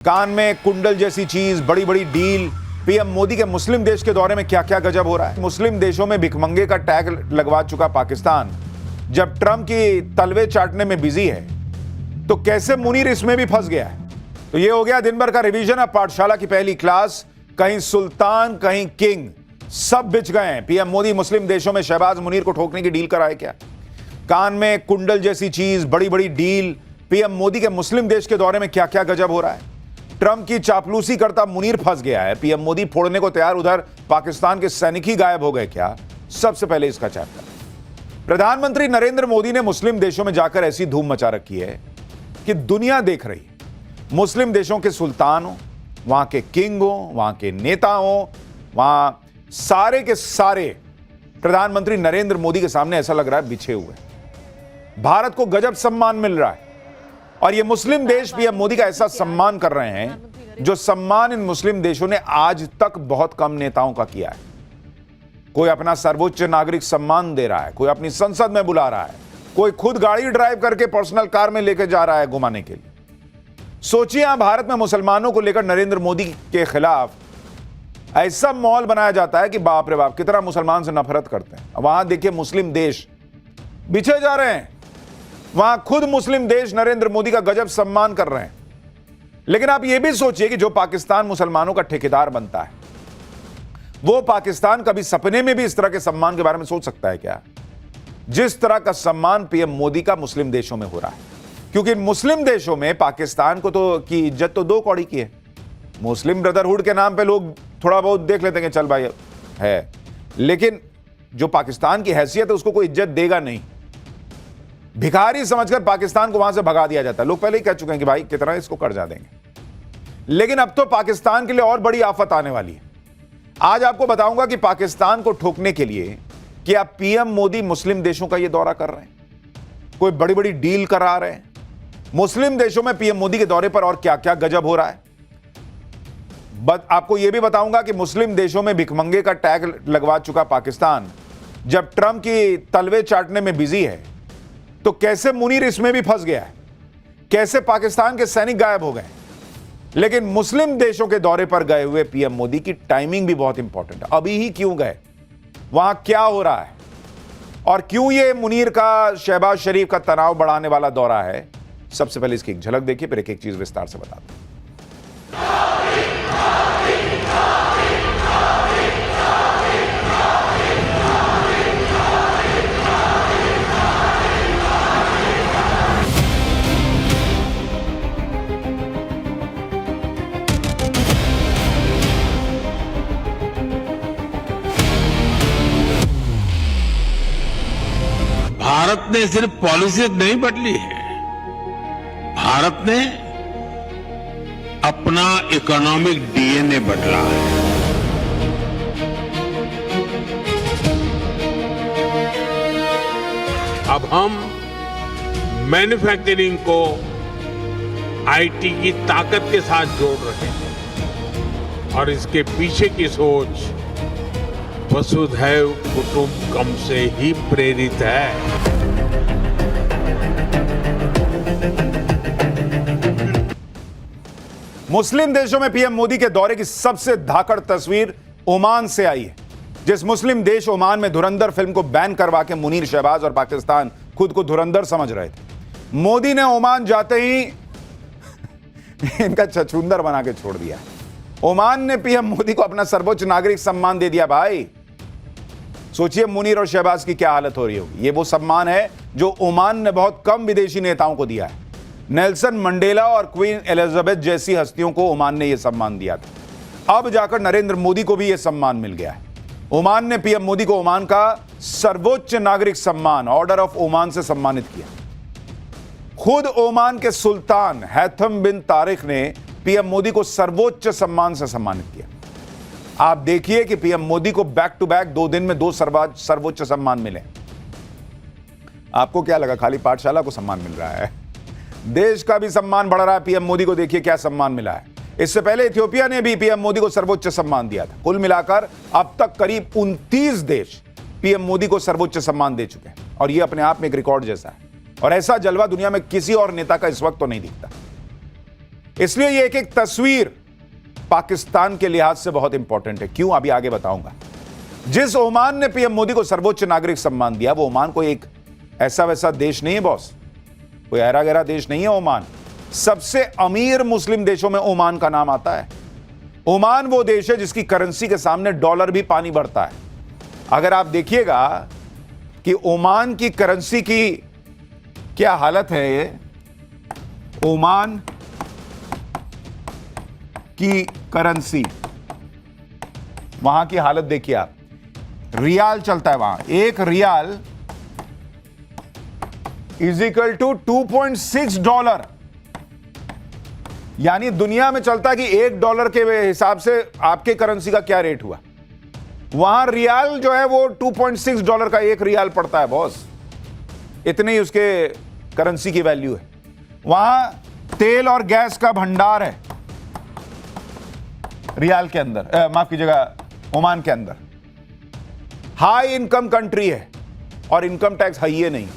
कान में कुंडल जैसी चीज, बड़ी बड़ी डील। पीएम मोदी के मुस्लिम देश के दौरे में क्या क्या गजब हो रहा है। मुस्लिम देशों में भिखमंगे का टैग लगवा चुका पाकिस्तान जब ट्रंप की तलवे चाटने में बिजी है, तो कैसे मुनीर इसमें भी फंस गया है। तो ये हो गया दिन भर का रिवीजन। अब पाठशाला की पहली क्लास, कहीं सुल्तान कहीं किंग, सब बिछ गए हैं। पीएम मोदी मुस्लिम देशों में शहबाज मुनीर को ठोकने की डील कराए क्या। कान में कुंडल जैसी चीज, बड़ी बड़ी डील। पीएम मोदी के मुस्लिम देश के दौरे में क्या क्या गजब हो रहा है। ट्रंप की चापलूसी करता मुनीर फंस गया है, पीएम मोदी फोड़ने को तैयार, उधर पाकिस्तान के सैनिक ही गायब हो गए क्या। सबसे पहले इसका चैप्टर। प्रधानमंत्री नरेंद्र मोदी ने मुस्लिम देशों में जाकर ऐसी धूम मचा रखी है कि दुनिया देख रही है। मुस्लिम देशों के सुल्तान हो, वहां के किंग हो, वहां के नेता हो, वहां सारे के सारे प्रधानमंत्री नरेंद्र मोदी के सामने ऐसा लग रहा है बिछे हुए। भारत को गजब सम्मान मिल रहा है और ये मुस्लिम देश पीएम मोदी का ऐसा सम्मान कर रहे हैं जो सम्मान इन मुस्लिम देशों ने आज तक बहुत कम नेताओं का किया है। कोई अपना सर्वोच्च नागरिक सम्मान दे रहा है, कोई अपनी संसद में बुला रहा है, कोई खुद गाड़ी ड्राइव करके पर्सनल कार में लेकर जा रहा है घुमाने के लिए। सोचिए, यहां भारत में मुसलमानों को लेकर नरेंद्र मोदी के खिलाफ ऐसा माहौल बनाया जाता है कि बाप रे बाप, कितना मुसलमान से नफरत करते हैं। वहां देखिए मुस्लिम देश बिछे जा रहे हैं, वहां खुद मुस्लिम देश नरेंद्र मोदी का गजब सम्मान कर रहे हैं। लेकिन आप यह भी सोचिए कि जो पाकिस्तान मुसलमानों का ठेकेदार बनता है, वो पाकिस्तान कभी सपने में भी इस तरह के सम्मान के बारे में सोच सकता है क्या, जिस तरह का सम्मान पीएम मोदी का मुस्लिम देशों में हो रहा है। क्योंकि मुस्लिम देशों में पाकिस्तान को तो की इज्जत तो दो कौड़ी की है। मुस्लिम ब्रदरहुड के नाम पे लोग थोड़ा बहुत देख लेते हैं कि चल भाई है, लेकिन जो पाकिस्तान की हैसियत है उसको कोई इज्जत देगा नहीं। भिखारी समझकर पाकिस्तान को वहां से भगा दिया जाता है। लोग पहले ही कह चुके हैं कि भाई कितना इसको कर्जा देंगे। लेकिन अब तो पाकिस्तान के लिए और बड़ी आफत आने वाली है। आज आपको बताऊंगा कि पाकिस्तान को ठोकने के लिए क्या पीएम मोदी मुस्लिम देशों का यह दौरा कर रहे हैं, कोई बड़ी बड़ी डील करा रहे हैं। मुस्लिम देशों में पीएम मोदी के दौरे पर और क्या क्या गजब हो रहा है। आपको यह भी बताऊंगा कि मुस्लिम देशों में भिखमंगे का टैग लगवा चुका पाकिस्तान जब ट्रंप की तलवे चाटने में बिजी है, तो कैसे मुनीर इसमें भी फंस गया है, कैसे पाकिस्तान के सैनिक गायब हो गए। लेकिन मुस्लिम देशों के दौरे पर गए हुए पीएम मोदी की टाइमिंग भी बहुत इंपॉर्टेंट है। अभी ही क्यों गए, वहां क्या हो रहा है और क्यों ये मुनीर का, शहबाज शरीफ का तनाव बढ़ाने वाला दौरा है। सबसे पहले इसकी एक झलक देखिए, फिर एक एक चीज विस्तार से बताते हैं। भारत ने सिर्फ पॉलिसी नहीं बदली है, भारत ने अपना इकोनॉमिक डीएनए बदला है। अब हम मैन्युफैक्चरिंग को आईटी की ताकत के साथ जोड़ रहे हैं और इसके पीछे की सोच वसुधैव कुटुंबकम से ही प्रेरित है। मुस्लिम देशों में पीएम मोदी के दौरे की सबसे धाकड़ तस्वीर ओमान से आई है। जिस मुस्लिम देश ओमान में धुरंधर फिल्म को बैन करवा के मुनीर, शहबाज और पाकिस्तान खुद को धुरंधर समझ रहे थे, मोदी ने ओमान जाते ही इनका छछूंदर बना के छोड़ दिया। ओमान ने पीएम मोदी को अपना सर्वोच्च नागरिक सम्मान दे दिया। भाई सोचिए मुनीर और शहबाज की क्या हालत हो रही होगी। ये वो सम्मान है जो ओमान ने बहुत कम विदेशी नेताओं को दिया है। नेल्सन मंडेला और क्वीन एलिजाबेथ जैसी हस्तियों को ओमान ने यह सम्मान दिया था। अब जाकर नरेंद्र मोदी को भी यह सम्मान मिल गया है। ओमान ने पीएम मोदी को ओमान का सर्वोच्च नागरिक सम्मान, ऑर्डर ऑफ ओमान से सम्मानित किया। खुद ओमान के सुल्तान हैथम बिन तारिक ने पीएम मोदी को सर्वोच्च सम्मान से सम्मानित किया। आप देखिए कि पीएम मोदी को बैक टू बैक 2 दिन में 2 सर्वोच्च सम्मान मिले। आपको क्या लगा खाली पाठशाला को सम्मान मिल रहा है? देश का भी सम्मान बढ़ रहा है। पीएम मोदी को देखिए क्या सम्मान मिला है। इससे पहले इथियोपिया ने भी पीएम मोदी को सर्वोच्च सम्मान दिया था। कुल मिलाकर अब तक करीब 29 देश पीएम मोदी को सर्वोच्च सम्मान दे चुके हैं और यह अपने आप में एक रिकॉर्ड जैसा है। और ऐसा जलवा दुनिया में किसी और नेता का इस वक्त तो नहीं दिखता। इसलिए ये एक एक तस्वीर पाकिस्तान के लिहाज से बहुत इंपॉर्टेंट है। क्यों, अभी आगे बताऊंगा। जिस ओमान ने पीएम मोदी को सर्वोच्च नागरिक सम्मान दिया, वो ओमान कोई एक ऐसा वैसा देश नहीं है बॉस, कोई ऐरा गहरा देश नहीं है ओमान। सबसे अमीर मुस्लिम देशों में ओमान का नाम आता है। ओमान वो देश है जिसकी करेंसी के सामने डॉलर भी पानी भरता है। अगर आप देखिएगा कि ओमान की करेंसी की क्या हालत है, ये ओमान की करेंसी, वहां की हालत देखिए आप। रियाल चलता है वहां, एक riyal is equal to 2.6 dollar, यानी दुनिया में चलता है कि $1 के हिसाब से आपके करेंसी का क्या रेट हुआ। वहां रियाल जो है वो $2.6 का एक रियाल पड़ता है बॉस, इतनी उसके करेंसी की वैल्यू है। वहां तेल और गैस का भंडार है रियाल के अंदर, माफ कीजिएगा ओमान के अंदर। हाई इनकम कंट्री है और इनकम टैक्स हाई है नहीं,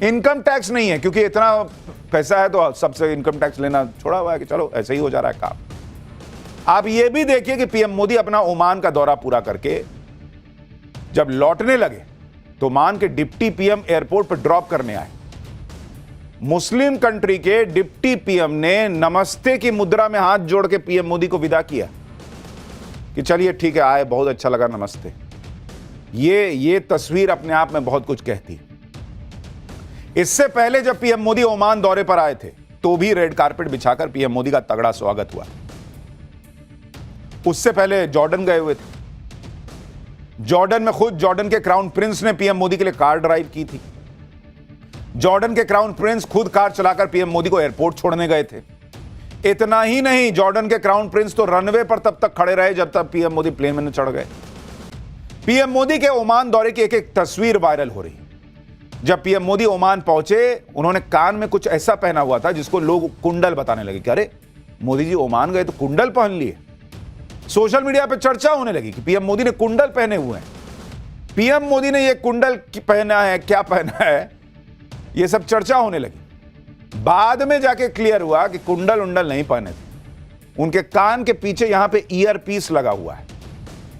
इनकम टैक्स नहीं है क्योंकि इतना पैसा है तो सबसे इनकम टैक्स लेना छोड़ा हुआ है कि चलो ऐसे ही हो जा रहा है काम। आप ये भी देखिए कि पीएम मोदी अपना ओमान का दौरा पूरा करके जब लौटने लगे तो ओमान के डिप्टी पीएम एयरपोर्ट पर ड्रॉप करने आए। मुस्लिम कंट्री के डिप्टी पीएम ने नमस्ते की मुद्रा में हाथ जोड़ के पीएम मोदी को विदा किया कि चलिए ठीक है, आए, बहुत अच्छा लगा, नमस्ते। ये तस्वीर अपने आप में बहुत कुछ कहती है। इससे पहले जब पीएम मोदी ओमान दौरे पर आए थे तो भी रेड कारपेट बिछाकर पीएम मोदी का तगड़ा स्वागत हुआ। उससे पहले जॉर्डन गए हुए थे। जॉर्डन में खुद जॉर्डन के क्राउन प्रिंस ने पीएम मोदी के लिए कार ड्राइव की थी। जॉर्डन के क्राउन प्रिंस खुद कार चलाकर पीएम मोदी को एयरपोर्ट छोड़ने गए थे। इतना ही नहीं, जॉर्डन के क्राउन प्रिंस तो रनवे पर तब तक खड़े रहे जब तक पीएम मोदी प्लेन में न चढ़ गए। पीएम मोदी के ओमान दौरे की एक एक तस्वीर वायरल हो रही। जब पीएम मोदी ओमान पहुंचे, उन्होंने कान में कुछ ऐसा पहना हुआ था जिसको लोग कुंडल बताने लगे कि अरे मोदी जी ओमान गए तो कुंडल पहन लिए। सोशल मीडिया पर चर्चा होने लगी कि पीएम मोदी ने कुंडल पहने हुए हैं। पीएम मोदी ने यह कुंडल पहना है, क्या पहना है, यह सब चर्चा होने लगी। बाद में जाके क्लियर हुआ कि कुंडल उंडल नहीं पहने थे। उनके कान के पीछे यहां पे ईयर पीस लगा हुआ है।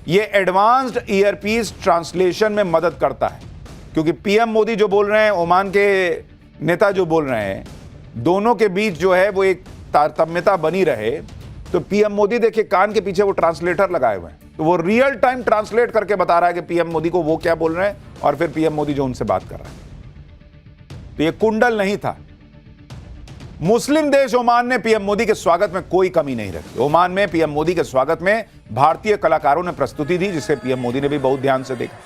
यह एडवांस्ड ईयर पीस ट्रांसलेशन में मदद करता है, क्योंकि पीएम मोदी जो बोल रहे हैं, ओमान के नेता जो बोल रहे हैं, दोनों के बीच जो है वो एक तारतम्यता बनी रहे। तो पीएम मोदी देखिए कान के पीछे वो ट्रांसलेटर लगाए हुए हैं, तो वो रियल टाइम ट्रांसलेट करके बता रहा है कि पीएम मोदी को वो क्या बोल रहे हैं और फिर पीएम मोदी जो उनसे बात कर रहा है। तो ये कुंडल नहीं था। मुस्लिम देश ओमान ने पीएम मोदी के स्वागत में कोई कमी नहीं रखी। ओमान में पीएम मोदी के स्वागत में भारतीय कलाकारों ने प्रस्तुति दी, जिसे पीएम मोदी ने भी बहुत ध्यान से देखा।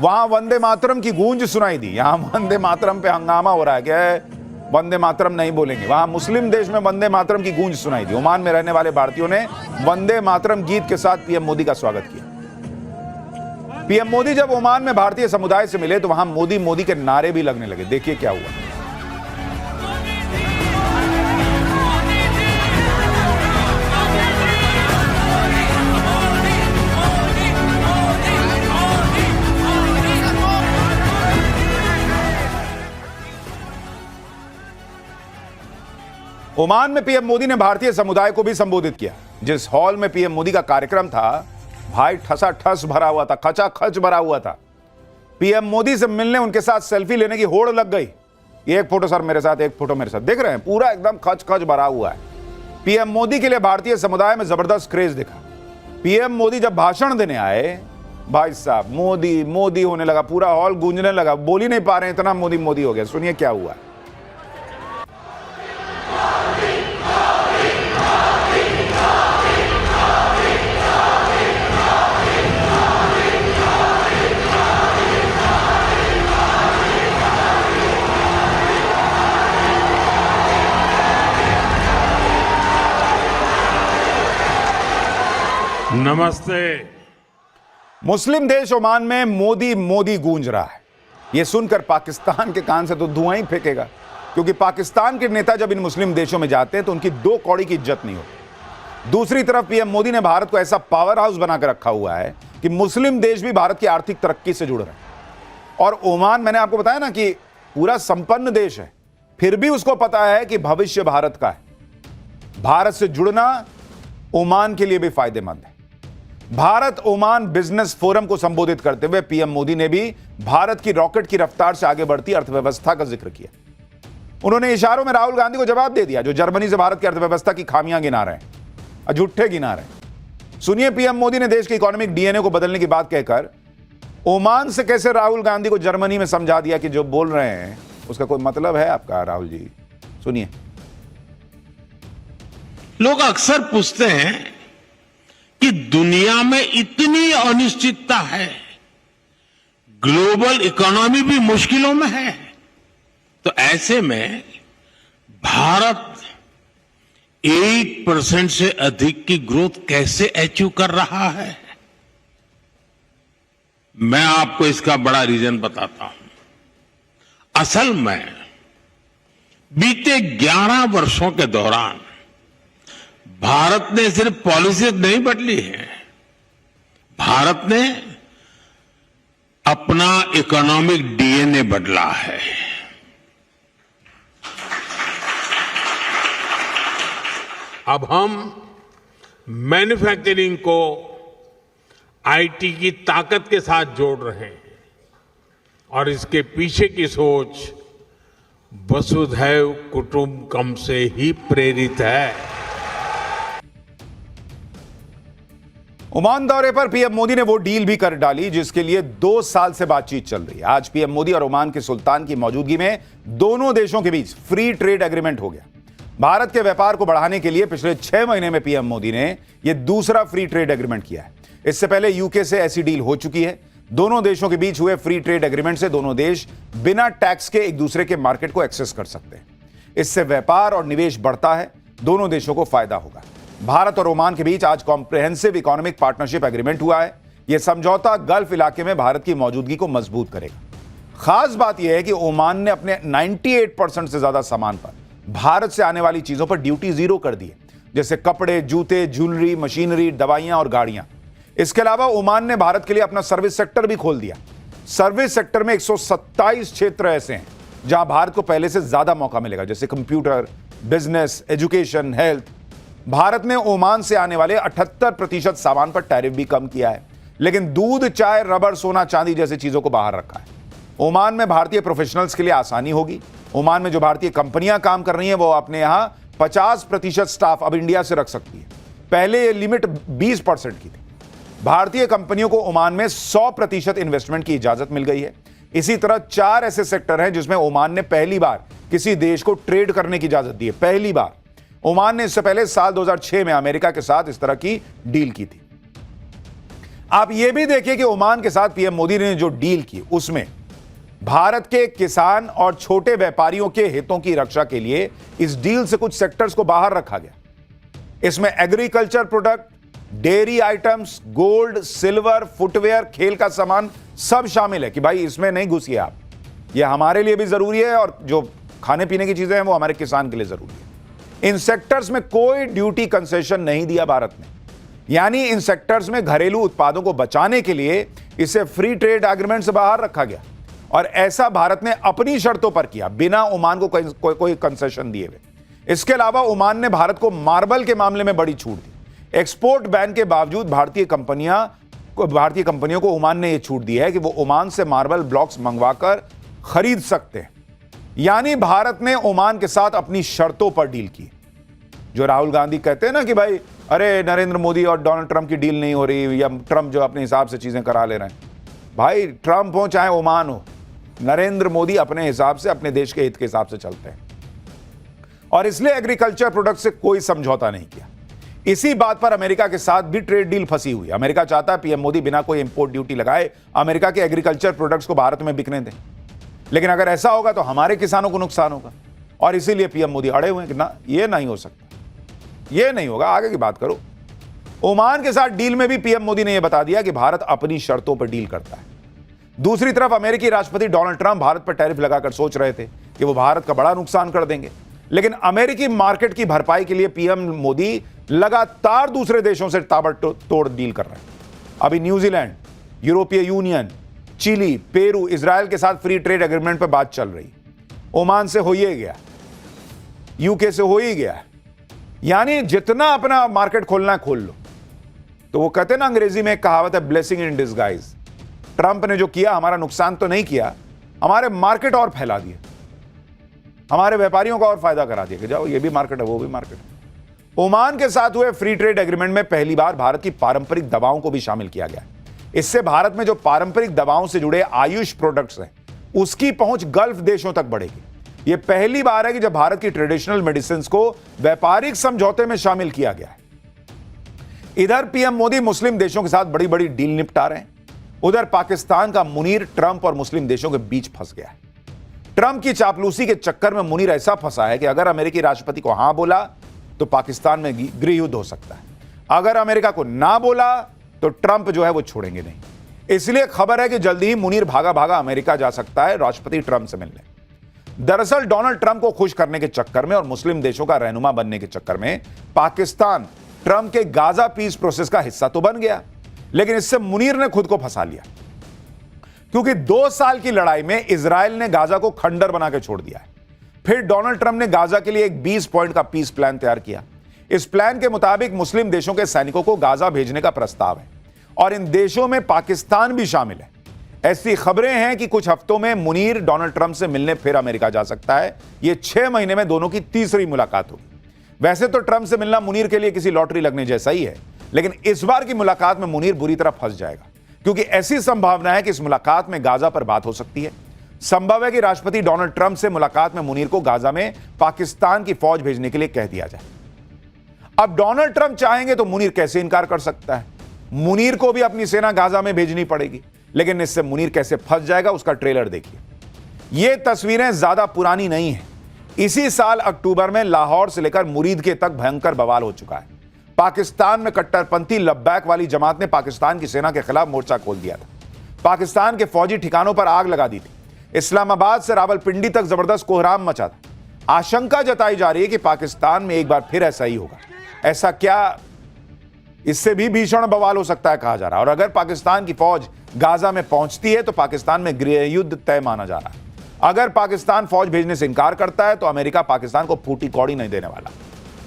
वहां वंदे मातरम की गूंज सुनाई दी। यहां वंदे मातरम पे हंगामा हो रहा है कि वंदे मातरम नहीं बोलेंगे। वहां मुस्लिम देश में वंदे मातरम की गूंज सुनाई दी। ओमान में रहने वाले भारतीयों ने वंदे मातरम गीत के साथ पीएम मोदी का स्वागत किया। पीएम मोदी जब ओमान में भारतीय समुदाय से मिले तो वहां मोदी मोदी के नारे भी लगने लगे। देखिए क्या हुआ। ओमान में पीएम मोदी ने भारतीय समुदाय को भी संबोधित किया। जिस हॉल में पीएम मोदी का कार्यक्रम था, भाई ठसाठस भरा हुआ था, खचाखच भरा हुआ था। पीएम मोदी से मिलने, उनके साथ सेल्फी लेने की होड़ लग गई। एक फोटो सर मेरे साथ, एक फोटो मेरे साथ, देख रहे हैं पूरा एकदम खच खच भरा हुआ है। पीएम मोदी के लिए भारतीय समुदाय में जबरदस्त क्रेज दिखा। पीएम मोदी जब भाषण देने आए, भाई साहब मोदी मोदी होने लगा, पूरा हॉल गूंजने लगा। बोल ही नहीं पा रहे, इतना मोदी मोदी हो गया। सुनिए क्या हुआ। नमस्ते। मुस्लिम देश ओमान में मोदी मोदी गूंज रहा है। यह सुनकर पाकिस्तान के कान से तो धुआं ही फेंकेगा, क्योंकि पाकिस्तान के नेता जब इन मुस्लिम देशों में जाते हैं तो उनकी दो कौड़ी की इज्जत नहीं होती। दूसरी तरफ पीएम मोदी ने भारत को ऐसा पावर हाउस बनाकर रखा हुआ है कि मुस्लिम देश भी भारत की आर्थिक तरक्की से जुड़ रहे हैं। और ओमान, मैंने आपको बताया ना कि पूरा संपन्न देश है, फिर भी उसको पता है कि भविष्य भारत का है। भारत से जुड़ना ओमान के लिए भी फायदेमंद है। भारत ओमान बिजनेस फोरम को संबोधित करते हुए पीएम मोदी ने भी भारत की रॉकेट की रफ्तार से आगे बढ़ती अर्थव्यवस्था का जिक्र किया। उन्होंने इशारों में राहुल गांधी को जवाब दे दिया, जो जर्मनी से भारत की अर्थव्यवस्था की खामियां गिना रहे हैं, झूठे गिना रहे हैं। सुनिए, पीएम मोदी ने देश के इकोनॉमिक डीएनए को बदलने की बात कहकर ओमान से कैसे राहुल गांधी को जर्मनी में समझा दिया कि जो बोल रहे हैं उसका कोई मतलब है आपका। राहुल जी सुनिए। लोग अक्सर पूछते हैं कि दुनिया में इतनी अनिश्चितता है, ग्लोबल इकोनॉमी भी मुश्किलों में है, तो ऐसे में भारत 8% से अधिक की ग्रोथ कैसे अचीव कर रहा है। मैं आपको इसका बड़ा रीजन बताता हूं। असल में बीते 11 वर्षों के दौरान भारत ने सिर्फ पॉलिसी नहीं बदली है, भारत ने अपना इकोनॉमिक डीएनए बदला है। अब हम मैन्युफैक्चरिंग को आईटी की ताकत के साथ जोड़ रहे हैं और इसके पीछे की सोच वसुधैव कुटुंबकम से ही प्रेरित है। ओमान दौरे पर पीएम मोदी ने वो डील भी कर डाली जिसके लिए 2 साल से बातचीत चल रही है। आज पीएम मोदी और ओमान के सुल्तान की मौजूदगी में दोनों देशों के बीच फ्री ट्रेड एग्रीमेंट हो गया। भारत के व्यापार को बढ़ाने के लिए पिछले 6 महीने में पीएम मोदी ने यह दूसरा फ्री ट्रेड एग्रीमेंट किया है। इससे पहले यूके से ऐसी डील हो चुकी है। दोनों देशों के बीच हुए फ्री ट्रेड एग्रीमेंट से दोनों देश बिना टैक्स के एक दूसरे के मार्केट को एक्सेस कर सकते हैं। इससे व्यापार और निवेश बढ़ता है, दोनों देशों को फायदा होगा। भारत और ओमान के बीच आज कॉम्प्रिहेंसिव इकोनॉमिक पार्टनरशिप एग्रीमेंट हुआ है। यह समझौता गल्फ इलाके में भारत की मौजूदगी को मजबूत करेगा। खास बात यह है कि ओमान ने अपने 98% से ज्यादा सामान पर भारत से आने वाली चीजों पर ड्यूटी 0 कर दी है, जैसे कपड़े, जूते, ज्वेलरी, मशीनरी, दवाइयां और गाड़ियां। इसके अलावा ओमान ने भारत के लिए अपना सर्विस सेक्टर भी खोल दिया। सर्विस सेक्टर में 127 क्षेत्र ऐसे हैं जहां भारत को पहले से ज्यादा मौका मिलेगा, जैसे computer, business, education, health. Bharat ने ओमान से आने वाले 78% सामान पर टैरिफ भी कम किया है, लेकिन दूध, चाय, रबर, सोना, चांदी जैसी चीजों को बाहर रखा है। ओमान में भारतीय प्रोफेशनल्स के लिए आसानी होगी। ओमान में जो भारतीय कंपनियां काम कर रही हैं वो अपने यहां 50% स्टाफ अब इंडिया से रख सकती है। पहले ये लिमिट 20% की थी। भारतीय कंपनियों को ओमान में 100% इन्वेस्टमेंट की इजाजत मिल गई है। इसी तरह 4 ऐसे सेक्टर हैं जिसमें ओमान ने पहली बार किसी देश को ट्रेड करने की इजाजत दी है। पहली बार। ओमान ने इससे पहले साल 2006 में अमेरिका के साथ इस तरह की डील की थी। आप यह भी देखिए कि ओमान के साथ पीएम मोदी ने जो डील की उसमें भारत के किसान और छोटे व्यापारियों के हितों की रक्षा के लिए इस डील से कुछ सेक्टर्स को बाहर रखा गया। इसमें agriculture product, dairy items, gold, silver, footwear, खेल का सामान सब शामिल है कि भाई इसमें नहीं घुसिए आप, यह हमारे लिए भी जरूरी है और जो खाने पीने की चीजें हैं वो हमारे किसान के लिए जरूरी है। इन सेक्टर्स में कोई ड्यूटी कंसेशन नहीं दिया भारत ने, यानी इन सेक्टर्स में घरेलू उत्पादों को बचाने के लिए इसे फ्री ट्रेड एग्रीमेंट से बाहर रखा गया और ऐसा भारत ने अपनी शर्तों पर किया, बिना ओमान को कोई कंसेशन दिए हुए। इसके अलावा ओमान ने भारत को मार्बल के मामले में बड़ी छूट दी। एक्सपोर्ट बैन के बावजूद भारतीय कंपनियों को ओमान ने यह छूट दी है कि वो ओमान से मार्बल ब्लॉक्स मंगवाकर खरीद सकते हैं। यानी भारत ने ओमान के साथ अपनी शर्तों पर डील की। जो राहुल गांधी कहते हैं ना कि भाई अरे नरेंद्र मोदी और डोनाल्ड ट्रंप की डील नहीं हो रही, या ट्रंप जो अपने हिसाब से चीजें करा ले रहे हैं। भाई ट्रंप हो चाहे ओमान हो, नरेंद्र मोदी अपने हिसाब से, अपने देश के हित के हिसाब से चलते हैं और इसलिए एग्रीकल्चर प्रोडक्ट से कोई समझौता नहीं किया। इसी बात पर अमेरिका के साथ भी ट्रेड डील फंसी हुई। अमेरिका चाहता है पीएम मोदी बिना कोई इंपोर्ट ड्यूटी लगाए अमेरिका के एग्रीकल्चर प्रोडक्ट्स को भारत में बिकने दें, लेकिन अगर ऐसा होगा तो हमारे किसानों को नुकसान होगा और इसीलिए पीएम मोदी अड़े हुए हैं कि ना, यह नहीं हो सकता, यह नहीं होगा, आगे की बात करो। ओमान के साथ डील में भी पीएम मोदी ने यह बता दिया कि भारत अपनी शर्तों पर डील करता है। दूसरी तरफ अमेरिकी राष्ट्रपति डोनाल्ड ट्रंप भारत पर टैरिफ लगाकर सोच रहे थे कि वो भारत का बड़ा नुकसान कर देंगे, लेकिन अमेरिकी मार्केट की भरपाई के लिए पीएम मोदी लगातार दूसरे देशों से ताबड़तोड़ डील कर रहे हैं। अभी न्यूजीलैंड, यूरोपीय यूनियन, चिली, पेरू, इजराइल के साथ फ्री ट्रेड एग्रीमेंट पर बात चल रही। ओमान से हो ही गया, यूके से हो ही गया, यानी जितना अपना मार्केट खोलना है खोल लो। तो वो कहते हैं ना, अंग्रेजी में एक कहावत है, ब्लेसिंग इन डिस्गाइज। ट्रंप ने जो किया, हमारा नुकसान तो नहीं किया, हमारे मार्केट और फैला दिए, हमारे व्यापारियों का और फायदा करा दिया कि जाओ ये भी मार्केट है वो भी मार्केट है। ओमान के साथ हुए फ्री ट्रेड एग्रीमेंट में पहली बार भारत की पारंपरिक दवाओं को भी शामिल किया गया। इससे भारत में जो पारंपरिक दवाओं से जुड़े आयुष प्रोडक्ट्स हैं, उसकी पहुंच गल्फ देशों तक बढ़ेगी। यह पहली बार है कि जब भारत की ट्रेडिशनल मेडिसिन को व्यापारिक समझौते में शामिल किया गया है। इधर पीएम मोदी मुस्लिम देशों के साथ बड़ी बड़ी डील निपटा रहे हैं, उधर पाकिस्तान का मुनीर ट्रंप और मुस्लिम देशों के बीच फंस गया है। ट्रंप की चापलूसी के चक्कर में मुनीर ऐसा फंसा है कि अगर अमेरिकी राष्ट्रपति को हां बोला तो पाकिस्तान में गृह युद्ध हो सकता है, अगर अमेरिका को ना बोला तो ट्रंप जो है वो छोड़ेंगे नहीं। इसलिए खबर है कि जल्दी ही मुनीर भागा भागा अमेरिका जा सकता है राष्ट्रपति ट्रंप से मिलने। दरअसल डोनाल्ड ट्रंप को खुश करने के चक्कर में और मुस्लिम देशों का रहनुमा बनने के चक्कर में पाकिस्तान ट्रंप के गाजा पीस प्रोसेस का हिस्सा तो बन गया, लेकिन इससे मुनीर ने खुद को फंसा लिया, क्योंकि 2 साल की लड़ाई में इजराइल ने गाजा को खंडर बना के छोड़ दिया है। फिर डोनाल्ड ट्रंप ने गाजा के लिए एक 20 पॉइंट का पीस प्लान तैयार किया। इस प्लान के मुताबिक मुस्लिम देशों के सैनिकों को गाजा भेजने का प्रस्ताव है और इन देशों में पाकिस्तान भी शामिल है। ऐसी खबरें हैं कि कुछ हफ्तों में मुनीर डोनाल्ड ट्रंप से मिलने फिर अमेरिका जा सकता है। यह 6 महीने में दोनों की तीसरी मुलाकात होगी। वैसे तो ट्रंप से मिलना मुनीर के लिए किसी लॉटरी लगने जैसा ही है, लेकिन इस बार की मुलाकात में मुनीर बुरी तरह फंस जाएगा, क्योंकि ऐसी संभावना है कि इस मुलाकात में गाजा पर बात हो सकती है। संभव है कि राष्ट्रपति डोनाल्ड ट्रंप से मुलाकात में मुनीर को गाजा में पाकिस्तान की फौज भेजने के लिए कह दिया जाए। अब डोनाल्ड ट्रंप चाहेंगे तो मुनीर कैसे इनकार कर सकता है? मुनीर को भी अपनी सेना गाजा में भेजनी पड़ेगी, लेकिन इससे मुनीर कैसे फंस जाएगा उसका ट्रेलर देखिए। ये तस्वीरें ज्यादा पुरानी नहीं है। इसी साल अक्टूबर में लाहौर से लेकर मुरीदके तक भयंकर बवाल हो चुका है। पाकिस्तान में कट्टरपंथी लब्बैक वाली जमात ने पाकिस्तान की सेना के खिलाफ मोर्चा खोल दिया था। पाकिस्तान के फौजी ठिकानों पर आग लगा दी थी। इस्लामाबाद से रावलपिंडी तक जबरदस्त कोहराम मचा था। आशंका जताई जा रही है कि पाकिस्तान में एक बार फिर ऐसा ही होगा। ऐसा क्या, इससे भी भीषण बवाल हो सकता है कहा जा रहा है। और अगर पाकिस्तान की फौज गाजा में पहुंचती है तो पाकिस्तान में गृह युद्ध तय माना जा रहा है। अगर पाकिस्तान फौज भेजने से इंकार करता है तो अमेरिका पाकिस्तान को फूटी कौड़ी नहीं देने वाला।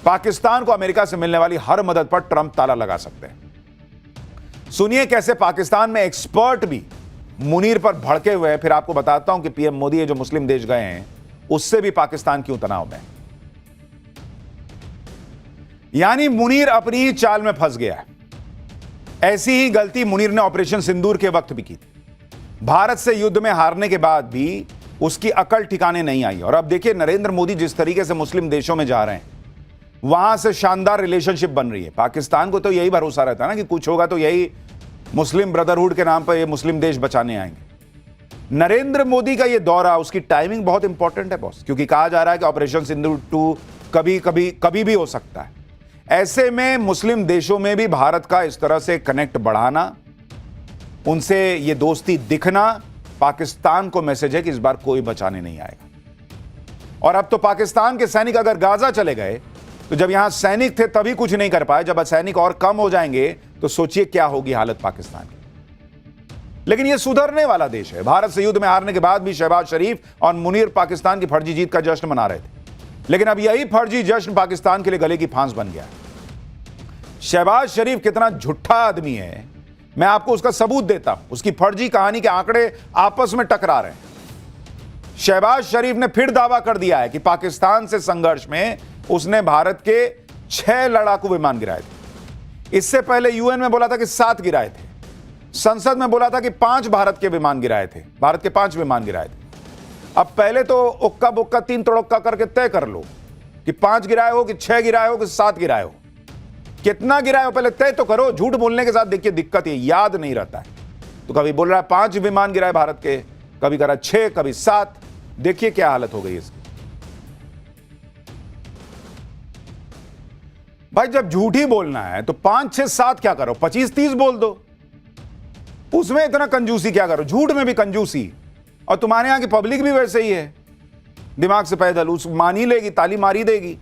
पाकिस्तान को अमेरिका से मिलने वाली हर मदद पर ट्रंप ताला लगा सकते हैं। सुनिए कैसे पाकिस्तान में एक्सपर्ट भी मुनीर पर भड़के हुए हैं। फिर आपको बताता हूं कि पीएम मोदी ये जो मुस्लिम देश गए हैं उससे भी पाकिस्तान क्यों तनाव में। यानी मुनीर अपनी ही चाल में फंस गया है। ऐसी ही गलती मुनीर ने ऑपरेशन सिंदूर के वक्त भी की थी। भारत से युद्ध में हारने के बाद भी उसकी अकल ठिकाने नहीं आई। और अब देखिए नरेंद्र मोदी जिस तरीके से मुस्लिम देशों में जा रहे हैं, वहां से शानदार रिलेशनशिप बन रही है। पाकिस्तान को तो यही भरोसा रहता है ना कि कुछ होगा तो यही मुस्लिम ब्रदरहुड के नाम पर ये मुस्लिम देश बचाने आएंगे। नरेंद्र मोदी का ये दौरा, उसकी टाइमिंग बहुत इंपॉर्टेंट है बॉस, क्योंकि कहा जा रहा है कि ऑपरेशन सिंदूर 2 कभी भी हो सकता है। ऐसे में मुस्लिम देशों में भी भारत का इस तरह से कनेक्ट बढ़ाना, उनसे ये दोस्ती दिखना, पाकिस्तान को मैसेज है कि इस बार कोई बचाने नहीं आएगा। और अब तो पाकिस्तान के सैनिक अगर गाजा चले गए तो जब यहां सैनिक थे तभी कुछ नहीं कर पाए, जब सैनिक और कम हो जाएंगे तो सोचिए क्या होगी हालत पाकिस्तान की। लेकिन यह सुधरने वाला देश है। भारत से युद्ध में हारने के बाद भी शहबाज शरीफ और मुनीर पाकिस्तान की फर्जी जीत का जश्न मना रहे थे, लेकिन अब यही फर्जी जश्न पाकिस्तान के लिए गले की फांस बन गया है। शहबाज शरीफ कितना झूठा आदमी है, मैं आपको उसका सबूत देता हूं। उसकी फर्जी कहानी के आंकड़े आपस में टकरा रहे हैं। शहबाज शरीफ ने फिर दावा कर दिया है कि पाकिस्तान से संघर्ष में उसने भारत के 6 लड़ाकू विमान गिराए थे। इससे पहले यूएन में बोला था कि 7 गिराए थे। संसद में बोला था कि 5 भारत के विमान गिराए थे, भारत के 5 विमान गिराए थे। अब पहले तो उक्का बुक्का 3 तड़ोक्का करके तय कर लो कि 5 गिराए हो कि 6 गिराए हो कि 7 गिराए हो। कितना गिराए हो पहले तय तो करो। झूठ बोलने के साथ देखिए दिक्कत ये याद नहीं रहता है। तो कभी बोल रहा है 5 विमान गिराए भारत के, कभी कह रहा 6, कभी 7। देखिए क्या हालत हो गई इसकी। भाई जब झूठ ही बोलना है तो 5, 6, 7 क्या करो, 25, 30 बोल दो। उसमें इतना कंजूसी क्या करो, झूठ में भी कंजूसी। और तुम्हारे यहां की पब्लिक भी वैसे ही है, दिमाग से पैदल, उस मान ही लेगी, ताली मारी देगी।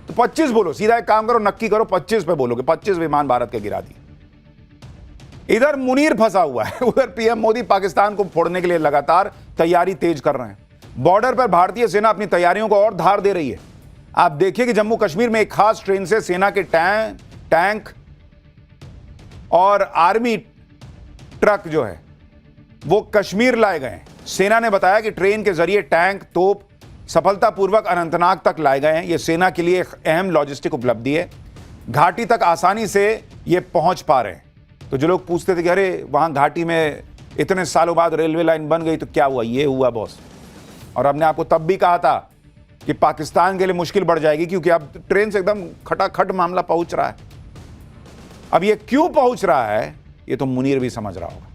तो 25 बोलो, सीधा एक काम करो, नक्की करो 25 पे बोलोगे। 25 विमान भारत के गिरा दिए। इधर मुनीर फंसा हुआ है, उधर पीएम मोदी पाकिस्तान को फोड़ने के लिए लगातार तैयारी तेज कर रहे हैं। बॉर्डर पर भारतीय सेना अपनी तैयारियों को और धार दे रही है। आप देखिए कि जम्मू कश्मीर में एक खास ट्रेन से सेना के टैंक और आर्मी ट्रक जो है वो कश्मीर लाए गए हैं। सेना ने बताया कि ट्रेन के जरिए टैंक, तोप सफलतापूर्वक अनंतनाग तक लाए गए हैं। यह सेना के लिए एक अहम लॉजिस्टिक उपलब्धि है। घाटी तक आसानी से ये पहुंच पा रहे हैं। तो जो लोग पूछते थे कि अरे वहां घाटी में इतने सालों बाद रेलवे लाइन बन गई तो क्या हुआ, ये हुआ बॉस। और हमने आपको तब भी कहा था कि पाकिस्तान के लिए मुश्किल बढ़ जाएगी, क्योंकि अब ट्रेन से एकदम खटाखट मामला पहुंच रहा है। अब ये क्यों पहुंच रहा है ये तो मुनीर भी समझ रहा होगा।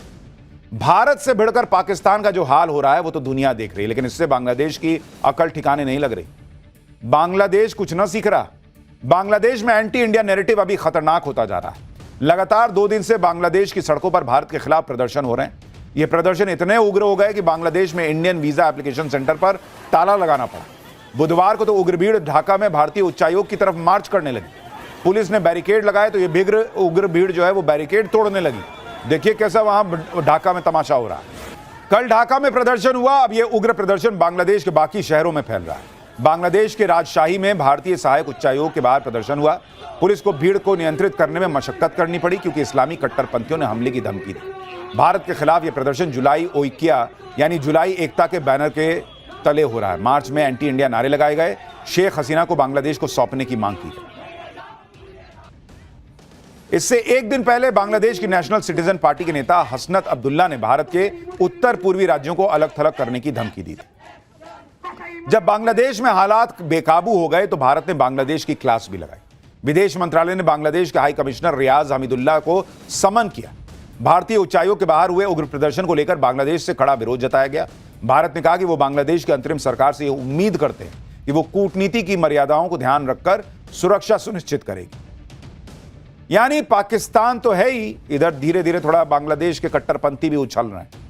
भारत से भिड़कर पाकिस्तान का जो हाल हो रहा है वो तो दुनिया देख रही है, लेकिन इससे बांग्लादेश की अकल ठिकाने नहीं लग रही। बांग्लादेश कुछ न सीख रहा। बांग्लादेश में एंटी इंडिया नैरेटिव अभी खतरनाक होता जा रहा है। लगातार 2 दिन से बांग्लादेश की सड़कों पर भारत के खिलाफ प्रदर्शन हो रहे हैं। ये प्रदर्शन इतने उग्र हो गए कि बांग्लादेश में इंडियन वीजा एप्लीकेशन सेंटर पर ताला लगाना पड़ा। बुधवार को तो उग्र भीड़ ढाका में भारतीय उच्चायोग की तरफ मार्च करने लगी। पुलिस ने बैरिकेड लगाए तो ये उग्र भीड़ जो है वो बैरिकेड तोड़ने लगी। देखिए कैसा वहां ढाका में तमाशा हो रहा है। कल ढाका में प्रदर्शन हुआ, अब ये उग्र प्रदर्शन बांग्लादेश के बाकी शहरों में फैल रहा है। बांग्लादेश के राजशाही में भारतीय सहायक उच्चायोग के बाहर प्रदर्शन हुआ। पुलिस को भीड़ को नियंत्रित करने में मशक्कत करनी पड़ी, क्योंकि इस्लामी कट्टरपंथियों ने हमले की धमकी दी। भारत के खिलाफ यह प्रदर्शन जुलाई ओइकिया यानी जुलाई एकता के बैनर के तले हो रहा है। मार्च में एंटी इंडिया नारे लगाए गए। शेख हसीना को बांग्लादेश को सौंपने की मांग की गई। इससे एक दिन पहले बांग्लादेश की नेशनल सिटीजन पार्टी के नेता हसनत अब्दुल्ला ने भारत के उत्तर पूर्वी राज्यों को अलग थलग करने की धमकी दी थी। जब बांग्लादेश में हालात बेकाबू हो गए तो भारत ने बांग्लादेश की क्लास भी लगाई। विदेश मंत्रालय ने बांग्लादेश के हाई कमिश्नर रियाज हमीदुल्लाह को समन किया। भारतीय उच्चायोग के बाहर हुए उग्र प्रदर्शन को लेकर बांग्लादेश से कड़ा विरोध जताया गया। भारत ने कहा कि वो बांग्लादेश की अंतरिम सरकार से उम्मीद करते हैं कि वो कूटनीति की मर्यादाओं को ध्यान रखकर सुरक्षा सुनिश्चित करेगी। यानी पाकिस्तान तो है ही, इधर धीरे धीरे थोड़ा बांग्लादेश के कट्टरपंथी भी उछल रहे हैं।